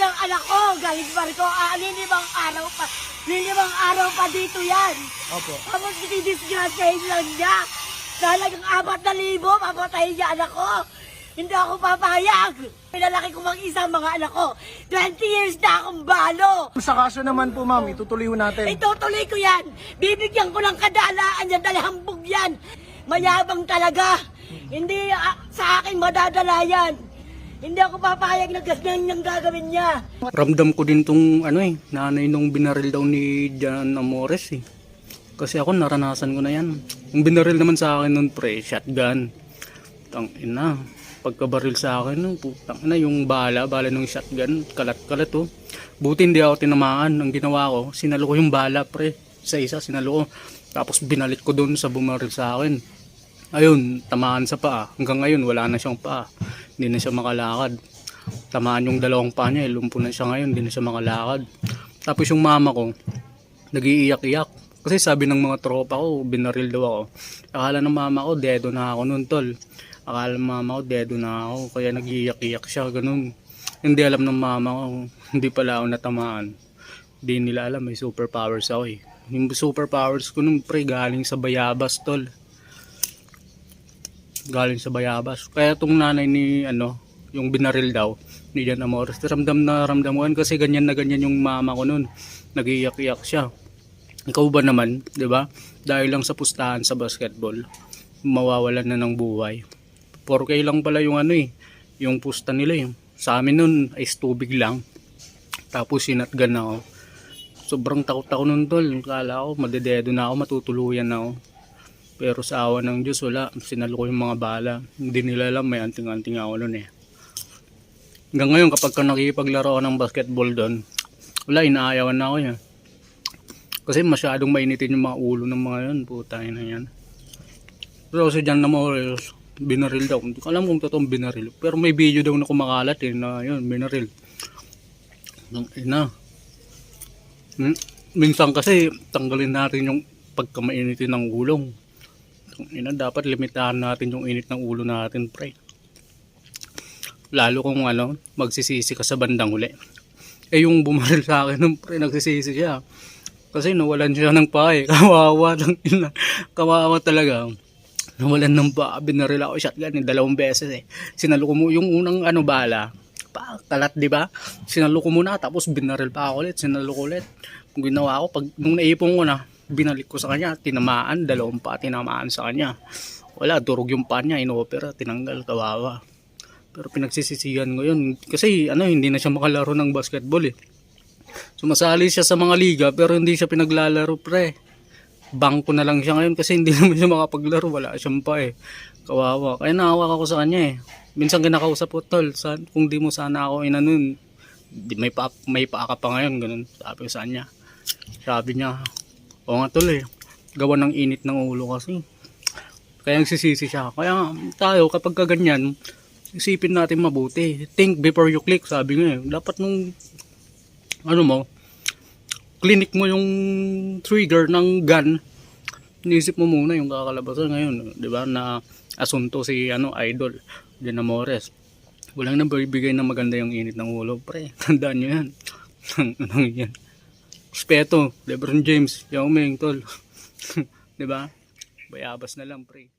ng anak ko, galing barko, lilimang araw pa dito yan. Opo. Tapos dinidisgrasahin lang niya. Talagang 4,000, papatayin niya anak ko. Hindi ako papayag. Pinalaki ko mag-isa mga anak ko. 20 years na akong balo. Sa kaso naman po ma'am, itutuloy ho natin. Itutuloy ko yan. Bibigyan ko ng kadalaan yan dahil hambog yan. Mayabang talaga. Hindi sa akin madadala yan. Hindi ako papayag na ganyan yung gagawin niya. Ramdam ko din tong nanay nung binaril daw ni Jan Amores eh. Kasi ako naranasan ko na yan. Yung binaril naman sa akin nun pre, shotgun. Tangina. Pagkabaril sa akin nun, putang ina, yung bala nung shotgun, kalat-kalat oh. Buti hindi ako tinamaan. Ang ginawa ko, sinalo ko yung bala pre. Sa isa, sinalo ko. Tapos binalit ko doon sa bumaril sa akin. Ayun, tamaan sa paa. Hanggang ngayon, wala na siyang paa. Hindi na siya makalakad. Tamaan yung dalawang paa niya, lumpo na siya ngayon, hindi na siya makalakad. Tapos yung mama ko, nag-iiyak-iyak. Kasi sabi ng mga tropa ko, binaril daw ako. Akala ng mama ko, dedo na ako nun tol. Akala ng mama ko, dedo na ako. Kaya nag-iiyak-iyak siya, ganun. Hindi alam ng mama ko, hindi pala ako natamaan. Hindi nila alam, may superpowers ako eh. Yung superpowers ko nung pre, galing sa bayabas tol. Galing sa bayabas. Kaya tong nanay ni, yung binaril daw, ni Jan Amores, ramdam na ramdam ko kasi ganyan na ganyan yung mama ko nun. Nag-iiyak-iyak siya. Ikaw ba naman, 'di ba? Dahil lang sa pustahan sa basketball, mawawalan na ng buhay. 4K lang pala yung yung pusta nila eh. Sa amin nun ice tubig lang. Tapos sinatgan ako. Sobrang takot ako nun tol. Kala ko madededo na ako, matutuluyan na ako. Pero sa awa ng Diyos wala, sinalo ko yung mga bala. Hindi nila alam may anting-anting ako nun eh. Hanggang ngayon kapag nakikipaglaro ako ng basketball doon, wala, inaayawan na ako yan. Kasi masyadong mainitin yung mga ulo ng mga yun. Putay na yan. Pero si Jan Amores, binaril daw. Hindi ko alam kung totoong binaril. Pero may video daw na kumakalat eh, na yun, binaril. Minsan kasi tanggalin natin yung pagkamainitin ng ulong. Dapat limitahan natin yung init ng ulo natin, pre. Lalo kung magsisisi ka sa bandang huli. Eh yung bumaril sa akin nung pre, nagsisisi siya. Kasi nawalan siya ng paa eh. Kawawa lang ina. Kawawa talaga. Nawalan ng paa. Binaril ako shotgun 2 beses eh. Sinalo ko mo yung unang bala. Kalat, di ba? Sinalo ko muna tapos binaril pa ako ulit. Sinalo ko ulit. Kung ginawa ko, nung naipon ko na, binalik ko sa kanya. Tinamaan, 2 paa tinamaan sa kanya. Wala, durog yung paa niya. Inopera, tinanggal, kawawa. Pero pinagsisisihan ko yun. Kasi hindi na siya makalaro ng basketball eh. Sumasali siya sa mga liga pero hindi siya pinaglalaro pre. Bangko na lang siya ngayon kasi hindi naman siya makapaglaro. Wala siyang pa eh. Kawawa. Kaya naawa ako sa kanya eh. Minsan kinakausap ko tol. Kung di mo sana ako inanon. May paa ka pa ngayon. Ganun sabi ko sa kanya. Sabi niya. O nga tol eh. Gawa ng init ng ulo kasi. Kaya nagsisisi siya. Kaya tayo kapag kaganyan. Isipin natin mabuti. Think before you click. Sabi nga eh. Dapat nung clinic mo yung trigger ng gun, inisip mo muna yung kakalabasan ngayon, di ba, na asunto si Idol Jan Amores. Walang nabibigay na maganda yung init ng ulo, pre. Tandaan nyo yan. Yan. Respeto, LeBron James, Yao Ming, tol. Di ba? Bayabas na lang, pre.